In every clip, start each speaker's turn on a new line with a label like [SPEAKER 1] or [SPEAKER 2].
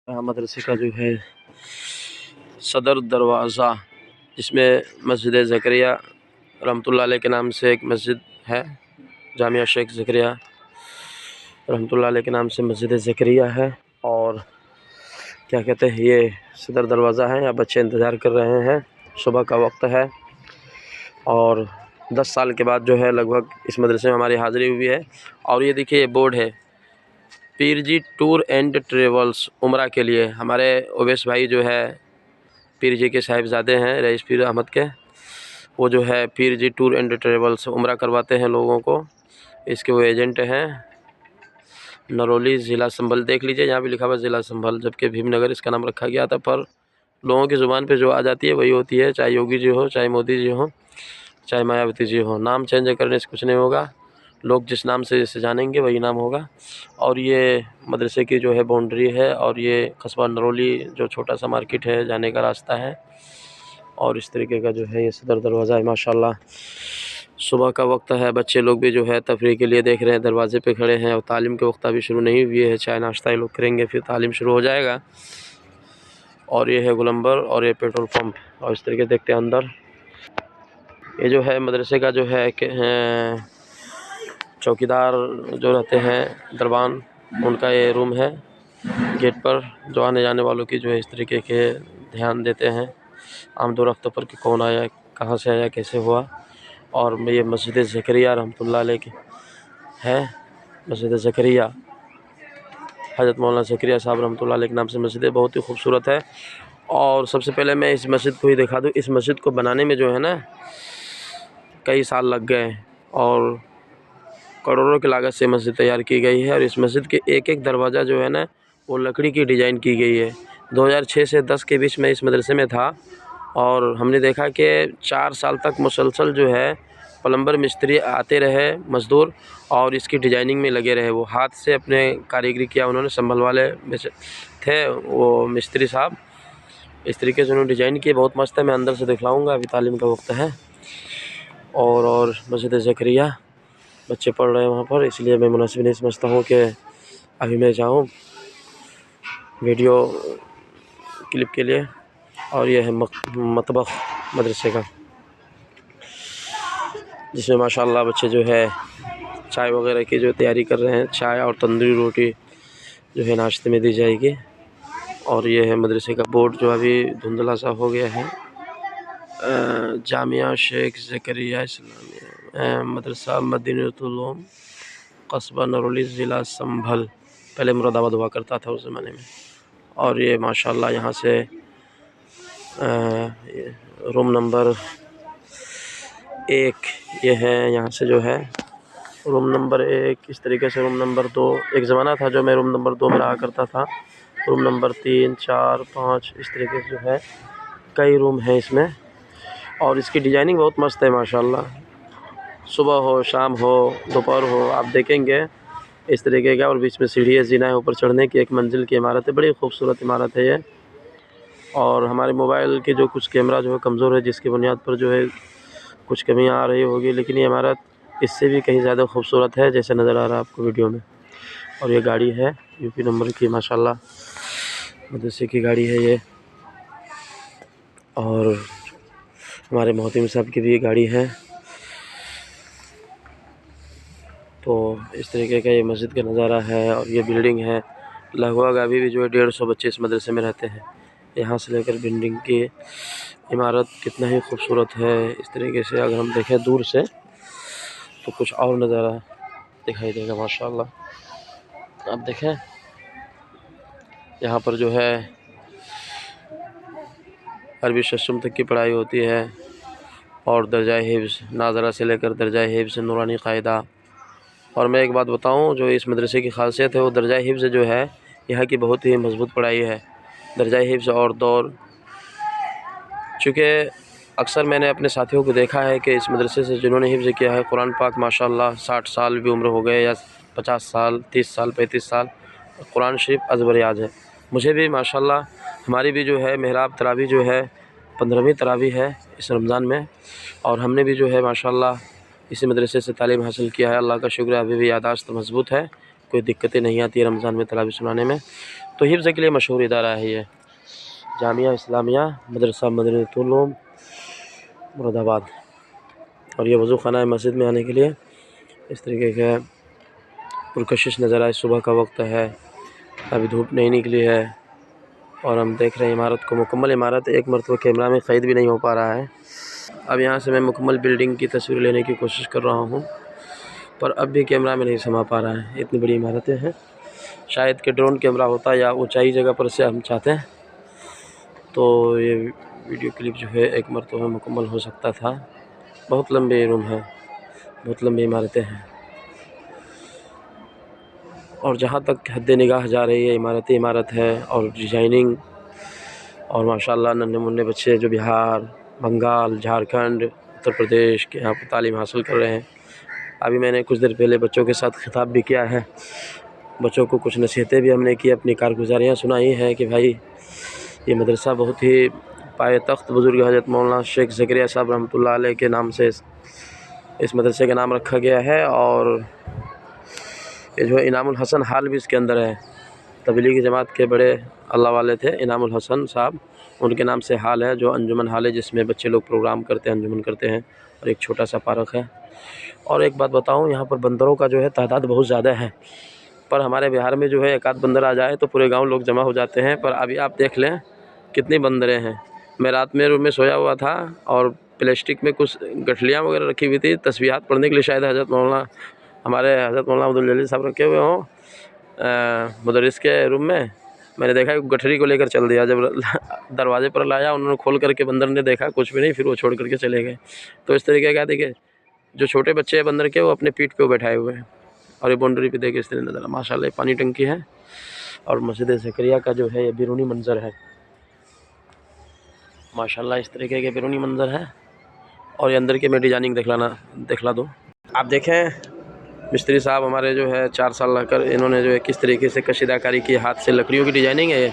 [SPEAKER 1] मदरसे का जो है सदर दरवाज़ा, जिसमें मस्जिद ज़करिया रहमतुल्लाह अलैह के नाम से एक मस्जिद है। जामिया शेख ज़करिया रहमतुल्लाह अलैह के नाम से मस्जिद ज़करिया है। और क्या कहते हैं, ये सदर दरवाज़ा है। यहाँ बच्चे इंतज़ार कर रहे हैं। सुबह का वक्त है और 10 साल के बाद जो है लगभग इस मदरसे में हमारी हाज़िरी हुई है। और ये देखिए, ये बोर्ड है पीर जी टूर एंड ट्रेवल्स, उम्रा के लिए। हमारे ओवैस भाई जो है पीर जी के साहिबजादे हैं, रईस पीर अहमद के। वो जो है पीर जी टूर एंड ट्रेवल्स उम्रा करवाते हैं लोगों को। इसके वो एजेंट हैं। नरौली ज़िला संभल, देख लीजिए यहाँ भी लिखा हुआ ज़िला संभल, जबकि भीमनगर इसका नाम रखा गया था। पर लोगों की ज़ुबान पे जो आ जाती है वही होती है, चाहे योगी जी हो, चाहे मोदी जी हो, चाहे मायावती जी हो। नाम चेंज करने से कुछ नहीं होगा। लोग जिस नाम से इसे जानेंगे वही नाम होगा। और ये मदरसे की जो है बाउंड्री है, और ये कस्बा नरौली जो छोटा सा मार्केट है जाने का रास्ता है। और इस तरीके का जो है ये सदर दरवाज़ा है। माशाल्लाह सुबह का वक्त है, बच्चे लोग भी जो है तफरीह के लिए देख रहे हैं, दरवाजे पे खड़े हैं। और तालीम के वक्त अभी शुरू नहीं हुई है, चाय नाश्ता ये लोग करेंगे, फिर तालीम शुरू हो जाएगा। और ये है गोलंबर और ये पेट्रोल पंप। और इस तरीके देखते हैं अंदर। ये जो है मदरसे का जो है चौकीदार जो रहते हैं दरबान, उनका ये रूम है। गेट पर जो आने जाने वालों की जो है इस तरीके के ध्यान देते हैं आमदो रफ्त पर कि कौन आया, कहाँ से आया, कैसे हुआ। और ये मस्जिद ज़करिया रहमतुल्लाह अलैह की है। मस्जिद ज़करिया हज़रत मौलाना ज़करिया साहब रहमतुल्लाह अलैह के नाम से मस्जिद है, बहुत ही खूबसूरत है। और सबसे पहले मैं इस मस्जिद को ही दिखा दूँ। इस मस्जिद को बनाने में जो है ना कई साल लग गए और करोड़ों की लागत से मस्जिद तैयार की गई है। और इस मस्जिद के एक एक दरवाज़ा जो है ना वो लकड़ी की डिज़ाइन की गई है। 2006 से 10 के बीच में इस मदरसे में था और हमने देखा कि 4 साल तक मुसलसल जो है प्लम्बर मिस्त्री आते रहे मज़दूर, और इसकी डिज़ाइनिंग में लगे रहे। वो हाथ से अपने कारीगरी किया उन्होंने, संभल वाले में से थे वो मिस्त्री साहब। इस तरीके से उन्होंने डिज़ाइन किए, बहुत मस्त है। मैं अंदर से दिखलाऊँगा, अभी तालीम का वक्त है। और मस्जिद ज़करिया बच्चे पढ़ रहे हैं वहाँ पर, इसलिए मैं मुनासिब नहीं समझता हूँ कि अभी मैं जाऊँ वीडियो क्लिप के लिए। और ये है मतबख मदरसे का, जिसमें माशाल्लाह बच्चे जो है चाय वगैरह की जो तैयारी कर रहे हैं। चाय और तंदूरी रोटी जो है नाश्ते में दी जाएगी। और ये है मदरसे का बोर्ड जो अभी धुंधला सा हो गया है। जामिया शेख ज़करिया इस्लामिया मदरसा मदीनतुल उलूम, कस्बा नरौली, ज़िला संभल। पहले मुरादाबाद हुआ करता था उस ज़माने में। और ये माशाल्लाह यहाँ से रूम नंबर 1 ये है। यहाँ से जो है रूम नंबर 1, इस तरीके से रूम नंबर 2, एक ज़माना था जो मैं रूम नंबर 2 में रहा करता था। रूम नंबर 3, 4, 5 इस तरीके से जो है कई रूम हैं इसमें। और इसकी डिज़ाइनिंग बहुत मस्त है माशाल्लाह। सुबह हो, शाम हो, दोपहर हो, आप देखेंगे इस तरीके का। और बीच में सीढ़ी है, जीना है ऊपर चढ़ने की, 1 मंजिल की इमारत है। बड़ी खूबसूरत इमारत है ये। और हमारे मोबाइल के जो कुछ कैमरा जो है कमज़ोर है, जिसकी बुनियाद पर जो है कुछ कमियाँ आ रही होगी, लेकिन ये इमारत इससे भी कहीं ज़्यादा खूबसूरत है, जैसे नज़र आ रहा है आपको वीडियो में। और ये गाड़ी है यूपी नंबर की, माशाल्लाह मदरसे की गाड़ी है ये। और हमारे मोहतिम साहब की भी ये गाड़ी है। तो इस तरीके का ये मस्जिद का नज़ारा है। और ये बिल्डिंग है। लगभग अभी भी जो है 150 बच्चे इस मदरसे में रहते हैं। यहाँ से लेकर बिल्डिंग की इमारत कितना ही खूबसूरत है। इस तरीके से अगर हम देखें दूर से तो कुछ और नज़ारा दिखाई देगा माशाल्लाह। आप देखें यहाँ पर जो है अरबी शशम तक की पढ़ाई होती है। और दर्जा हिफ्ज़ नाज़रा से लेकर दर्जा हिफ्ज़ नूरानी क़ायदा। और मैं एक बात बताऊं, जो इस मदरसे की खासियत है वो दर्जा हिफ्ज़ जो है यहाँ की बहुत ही मजबूत पढ़ाई है। दर्जा हिफ्ज़ और दौर, चूँकि अक्सर मैंने अपने साथियों को देखा है कि इस मदरसे से जिन्होंने हिफ्ज़ किया है कुरान पाक माशाल्लाह 60 साल भी उम्र हो गए, या 50 साल, 30 साल, 35 साल, कुरान शरीफ अज़बर याद है। मुझे भी माशाल्लाह, हमारी भी जो है महराब तरावी जो है 15वीं तरावी है इस रमज़ान में। और हमने भी जो है माशाल्लाह इसी मदरसे से तालीम हासिल किया है। अल्लाह का शुक्र है, अभी भी यादाश्त मज़बूत है, कोई दिक्कतें नहीं आती है रमज़ान में तरावी सुनाने में। तो हिफ्ज़ के लिए मशहूर इदारा है ये, जामिया इस्लामिया मदरसा मदीनतुल उलूम मुरादाबाद। और ये वज़ू खाना है मस्जिद में आने के लिए। इस तरीके का पुरकशिश नज़र आए, सुबह का वक्त है, अभी धूप नहीं निकली है और हम देख रहे हैं इमारत को। मुकम्मल इमारत एक मरतबा कैमरा में क़ैद भी नहीं हो पा रहा है। अब यहाँ से मैं मुकम्मल बिल्डिंग की तस्वीर लेने की कोशिश कर रहा हूँ, पर अब भी कैमरा में नहीं समा पा रहा है, इतनी बड़ी इमारतें हैं। शायद कि ड्रोन कैमरा होता या ऊंचाई जगह पर से हम चाहते हैं तो ये वीडियो क्लिप जो है एक मरतबा में मुकम्मल हो सकता था। बहुत लंबे रूम है, बहुत लंबी इमारतें हैं और जहाँ तक हद निगाह जा रही है इमारत है और डिज़ाइनिंग। और माशाल्लाह नन्हे मुन्ने बच्चे जो बिहार, बंगाल, झारखंड, उत्तर प्रदेश के यहाँ पर तालीम हासिल कर रहे हैं। अभी मैंने कुछ देर पहले बच्चों के साथ खिताब भी किया है, बच्चों को कुछ नसीहतें भी हमने की, अपनी कारगुजारियाँ सुनाई हैं कि भाई ये मदरसा बहुत ही पाए तख्त बुज़ुर्ग हज़रत मौलाना शेख ज़करिया साहब रहमतुल्लाह अलैह के नाम से इस मदरसे का नाम रखा गया है। और ये जो है इनामुल हसन हाल भी इसके अंदर है। तबलीगी जमात के बड़े अल्लाह वाले थे इनामुल हसन साहब, उनके नाम से हाल है जो अंजुमन हाल है, जिसमें बच्चे लोग प्रोग्राम करते हैं, अंजुमन करते हैं। और एक छोटा सा पार्क है। और एक बात बताऊं, यहाँ पर बंदरों का जो है तादाद बहुत ज़्यादा है, पर हमारे बिहार में जो है एक आध बंदर आ जाए तो पूरे गांव लोग जमा हो जाते हैं। पर अभी आप देख लें कितनी बंदरें हैं। मैं रात में रूम में सोया हुआ था और प्लास्टिक में कुछ गठलियाँ वगैरह रखी हुई थी, तस्बीहात पढ़ने के लिए, शायद हमारे हज़रत मौलाना अब्दुल जलील साहब रखे हुए हों मुदर्रिस के रूम में। मैंने देखा कि गठरी को लेकर चल दिया। जब दरवाजे पर लाया, उन्होंने खोल करके बंदर ने देखा कुछ भी नहीं, फिर वो छोड़ करके चले गए। तो इस तरीके का देखिए, जो छोटे बच्चे हैं बंदर के, वो अपने पीठ पे बैठाए हुए हैं और ये बाउंड्री पे देखिए इस तरह नज़र। माशाल्लाह पानी टंकी है और मस्जिद ज़करिया का जो है ये बैरूनी मंज़र है। माशाल्लाह इस तरीके के बैरूनी मंज़र है। और ये अंदर के मैं डिजाइनिंग दिखला दो। आप देखें मिस्त्री साहब हमारे जो है 4 साल लगकर इन्होंने जो है किस तरीके से कशीदाकारी की, हाथ से लकड़ियों की डिजाइनिंग है ये।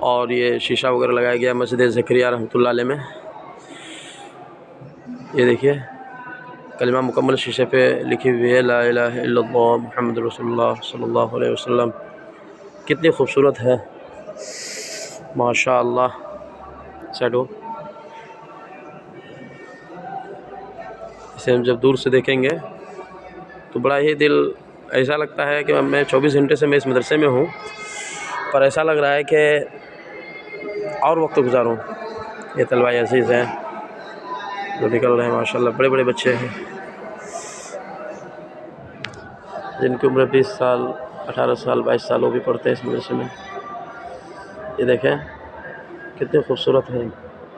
[SPEAKER 1] और ये शीशा वगैरह लगाया गया मस्जिद ज़करिया रहमतुल्लाह अलैह में। ये देखिए कलिमा मुकम्मल शीशे पे लिखी हुई है, ला इलाहा इल्लल्लाह मुहम्मद रसूलुल्लाह सल्लल्लाहु अलैहि वसल्लम। कितनी खूबसूरत है माशाअल्लाह। शैडो इसे हम जब दूर से देखेंगे तो बड़ा ही दिल ऐसा लगता है कि मैं 24 घंटे से मैं इस मदरसे में हूँ, पर ऐसा लग रहा है कि और वक्त गुजारूँ। ये तलवाए अजीज़ हैं जो निकल रहे हैं माशाल्लाह, बड़े बड़े बच्चे हैं जिनकी उम्र 20 साल, 18 साल, 22 साल वो भी पढ़ते हैं इस मदरसे में। ये देखें कितने खूबसूरत है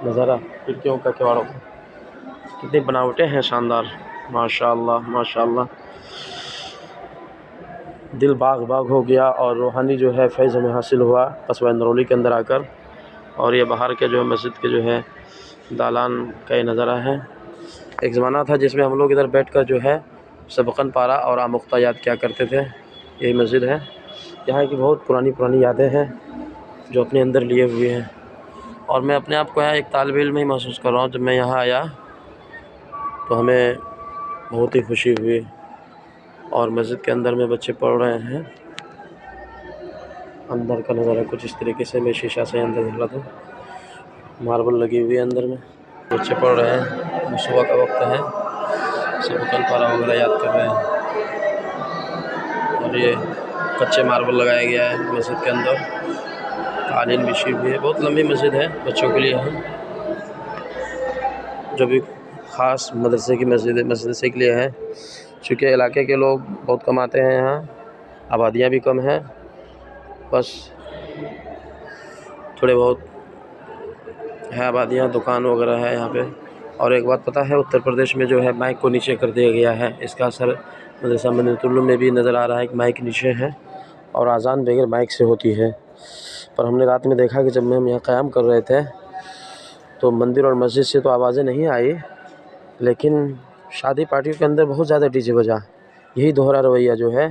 [SPEAKER 1] नज़ारा, खिड़कियों का, किवाड़ों का, कितनी बनावटें हैं शानदार। माशाअल्लाह माशाअल्लाह, दिल बाग बाग हो गया और रूहानी जो है फैज़ हमें हासिल हुआ कस्बा नरौली के अंदर आकर। और ये बाहर के जो है मस्जिद के जो है दालान का ये नज़ारा है। एक ज़माना था जिसमें हम लोग इधर बैठकर जो है सबक़न पारा और आमुख्ता याद किया करते थे। यही मस्जिद है। यहाँ की बहुत पुरानी यादें हैं जो अपने अंदर लिए हुए हैं। और मैं अपने आप को यहाँ एक तालिब इल्म ही महसूस कर रहा हूँ। जब मैं यहाँ आया तो हमें बहुत ही खुशी हुई। और मस्जिद के अंदर में बच्चे पढ़ रहे हैं। अंदर का नज़ारा कुछ इस तरीके से, मैं शीशा से अंदर निकला था, मार्बल लगी हुई है अंदर में, बच्चे पढ़ रहे हैं। सुबह का वक्त है, सब कल पारा वगैरह याद कर रहे हैं। और ये कच्चे मार्बल लगाया गया है मस्जिद के अंदर, कालीन बिछी हुई है। बहुत लंबी मस्जिद है, बच्चों के लिए है, जो भी ख़ास मदरसे की मदरसे के लिए है। चूँकि इलाके के लोग बहुत कम आते हैं यहाँ, आबादियाँ भी कम हैं, बस थोड़े बहुत है आबादियाँ, दुकान वगैरह है यहाँ पे। और एक बात पता है, उत्तर प्रदेश में जो है माइक को नीचे कर दिया गया है। इसका असर मदरसा मदीनतुल उलूम में भी नज़र आ रहा है कि माइक नीचे है और आज़ान बगैर माइक से होती है। पर हमने रात में देखा कि जब हम यहाँ क़याम कर रहे थे तो मंदिर और मस्जिद से तो आवाज़ें नहीं आई, लेकिन शादी पार्टियों के अंदर बहुत ज़्यादा डीजे बजा। यही दोहरा रवैया जो है,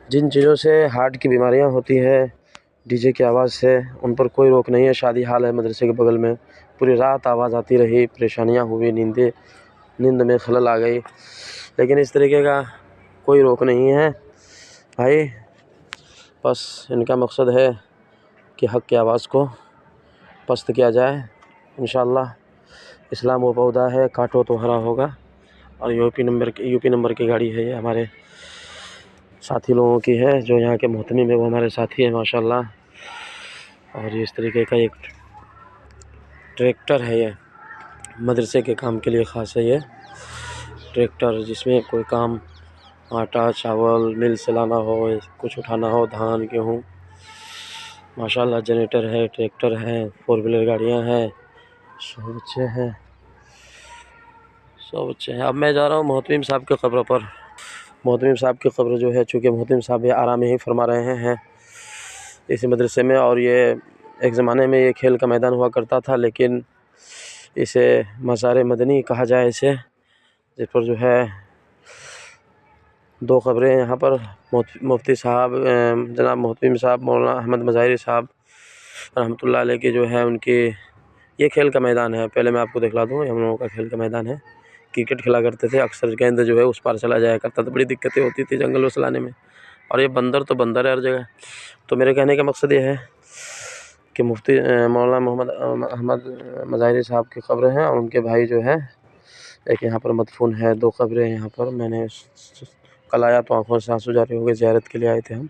[SPEAKER 1] जिन चीज़ों से हार्ट की बीमारियां होती है डीजे की आवाज़ से, उन पर कोई रोक नहीं है। शादी हाल है मदरसे के बगल में, पूरी रात आवाज़ आती रही, परेशानियां हुई, नींद में खलल आ गई, लेकिन इस तरीके का कोई रोक नहीं है भाई। बस इनका मकसद है कि हक़ की आवाज़ को पस्त किया जाए। इंशाअल्लाह इस्लाम वो पौधा है, काटो तो हरा होगा। और यूपी नंबर की गाड़ी है ये, हमारे साथी लोगों की है जो यहाँ के मोहतमिम है, वो हमारे साथी हैं माशाअल्लाह। और इस तरीके का एक ट्रैक्टर है ये, मदरसे के काम के लिए ख़ास है ये ट्रैक्टर, जिसमें कोई काम आटा चावल मिल से लाना हो, कुछ उठाना हो, धान गेहूँ, माशाअल्लाह। जनरेटर है, ट्रैक्टर है, 4 व्हीलर गाड़ियाँ हैं, सब अच्छे हैं। अब मैं जा रहा हूँ मोहतमिम साहब की क़ब्र पर। मोहतमिम साहब की क़ब्र जो है, चूँकि मोहतमिम साहब ये आराम ही फरमा रहे हैं इसी मदरसे में। और ये एक ज़माने में ये खेल का मैदान हुआ करता था, लेकिन इसे मज़ार मदनी कहा जाए इसे, जिस पर जो है 2 क़ब्रें यहाँ पर मुफ्ती साहब जनाब मोहतमिम साहब मौलाना अहमद मज़ाहिरी साहब रहमतुल्लाह अलैह की जो है उनकी, ये खेल का मैदान है। पहले मैं आपको दिखला दूँ, हम लोगों का खेल का मैदान है। क्रिकेट खेला करते थे, अक्सर गेंद जो है उस पार चला जाया करता था, बड़ी दिक्कतें होती थी जंगल में चलाने में। और ये बंदर तो बंदर है हर जगह। तो मेरे कहने का मकसद ये है कि मुफ्ती मौलाना मोहम्मद अहमद मज़ाहिरी साहब की क़ब्र है, और उनके भाई जो है एक यहाँ पर मदफून है। 2 क़ब्रें यहाँ पर। मैंने कल आया तो आँखों से आंसू जारी हो गए। ज़ियारत के लिए आए थे हम,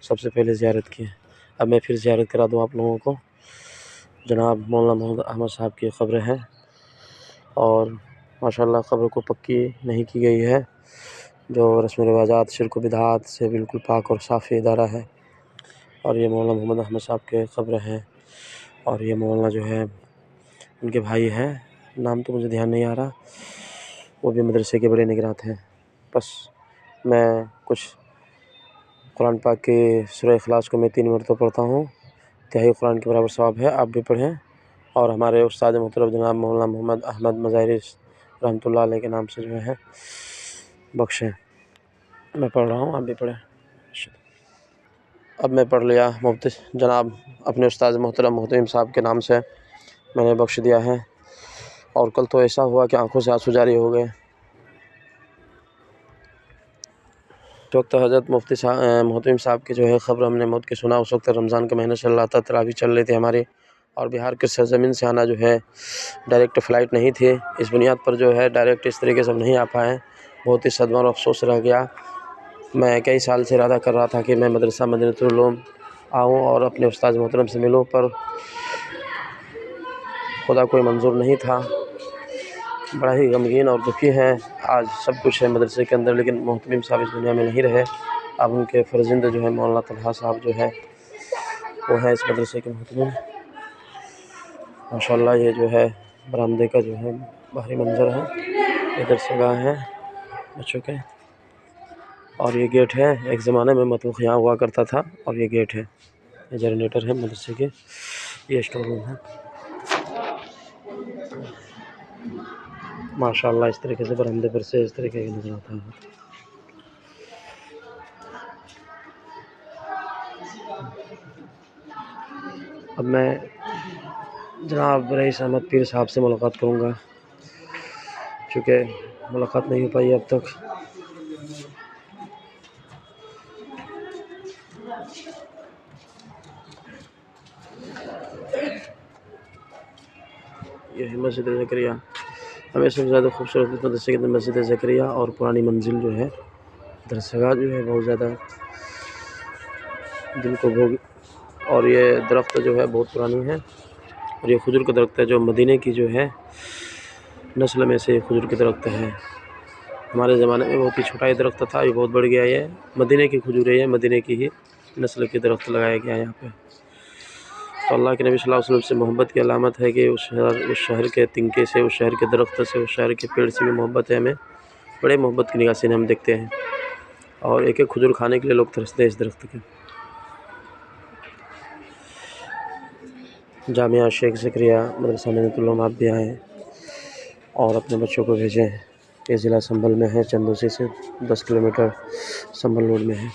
[SPEAKER 1] सबसे पहले ज़ियारत की। अब मैं फिर ज़ियारत करा दूँ आप लोगों को। जनाब मौलाना मोहम्मद अहमद साहब की क़ब्र है, और माशाअल्लाह क़ब्र को पक्की नहीं की गई है, जो रस्म रिवाजात शिर्क व बिदअत से बिल्कुल पाक और साफ़ इदारा है। और ये मौलाना मोहम्मद अहमद साहब के क़ब्र है। और ये मौलाना जो है उनके भाई हैं, नाम तो मुझे ध्यान नहीं आ रहा, वो भी मदरसे के बड़े निगरान हैं। बस मैं कुछ कुरान पाक की सूरह इखलास को मैं 3 मरतबा पढ़ता हूँ, तिहाई कुरान के बराबर सवाब है, आप भी पढ़ें। और हमारे उस्ताद मोहतरम जनाब मौलाना मोहम्मद अहमद मज़ाहिरी रहमतुल्लाह अलैह के नाम से जो है बख्शें। मैं पढ़ रहा हूँ, आप भी पढ़ें। अब मैं पढ़ लिया मुफ्ती जनाब अपने उस्ताद मोहतरम मोहतमिम साहब के नाम से मैंने बख्श दिया है। और कल तो ऐसा हुआ कि आंखों से आंसू जारी हो गए। उस वक्त हज़रत मुफ्ती मोहतमिम साहब की जो है ख़बर हमने मौत की सुना। उस वक्त रमज़ान का महीना चल रहा था, तरावी चल रही थी हमारी, और बिहार के सरज़मीन से आना जो है डायरेक्ट फ़्लाइट नहीं थी। इस बुनियाद पर जो है डायरेक्ट इस तरीके से हम नहीं आ पाए। बहुत ही सदमा और अफसोस रह गया। मैं कई साल से इरादा कर रहा था कि मैं मदरसा मदीनतुल उलूम आऊँ और अपने उस्ताद मोहतरम से मिलूँ, पर खुदा कोई मंजूर नहीं था। बड़ा ही गमगीन और दुखी हैं। आज सब कुछ है मदरसे के अंदर, लेकिन मोहतमिम साहब इस दुनिया में नहीं रहे। अब उनके फ़र्जंद जो है मौलाना तलहा साहब जो है वो है इस मदरसे के मोहतमिम। माशाअल्लाह ये जो है बरामदे का जो है बाहरी मंज़र है, इधर सगाह है बच्चों के, और ये गेट है। एक ज़माने में मतबूख यहाँ हुआ करता था, और ये गेट है, ये जनरेटर है मदरसे के, ये स्टोर रूम है। माशाअल्लाह इस तरीके से बरामदे पर से इस तरीके का नज़र आता है। अब मैं जनाब रईस अहमद पीर साहब से मुलाकात करूँगा, चूँकि मुलाकात नहीं हो पाई अब तक। यह है मस्जिद ज़करिया, हमें सबसे ज़्यादा खूबसूरत मदरसे के अंदर मस्जिद ज़करिया और पुरानी मंजिल जो है दरसगाह जो है बहुत ज़्यादा दिल को भोग। और ये दरख्त जो है बहुत पुरानी है, और ये खजूर का दरख्त है जो मदीने की जो है नस्ल में से खजूर के दरख्त है। हमारे ज़माने में बहुत ही छोटा ही दरख्त था, ये बहुत बढ़ गया। ये मदीने की खजूर है, ये मदीने की ही नस्ल के दरख्त लगाया गया है यहाँ पे। तो अल्लाह के नबी सल्लल्लाहु अलैहि वसल्लम से मोहब्बत की अलामत है कि उस शहर के तिनके से, उस शहर के दरख्त से, उस शहर के पेड़ से भी मोहब्बत है हमें। बड़े मोहब्बत की निगाह से हम देखते हैं, और एक एक खजूर खाने के लिए लोग तरसते हैं इस दरख्त के। जामिया शेख ज़करिया मदरसा मदीनतुल उलूम आप भी आएँ और अपने बच्चों को भेजें। ये ज़िला संभल में है, चंदोसी से 10 किलोमीटर संभल रोड में है।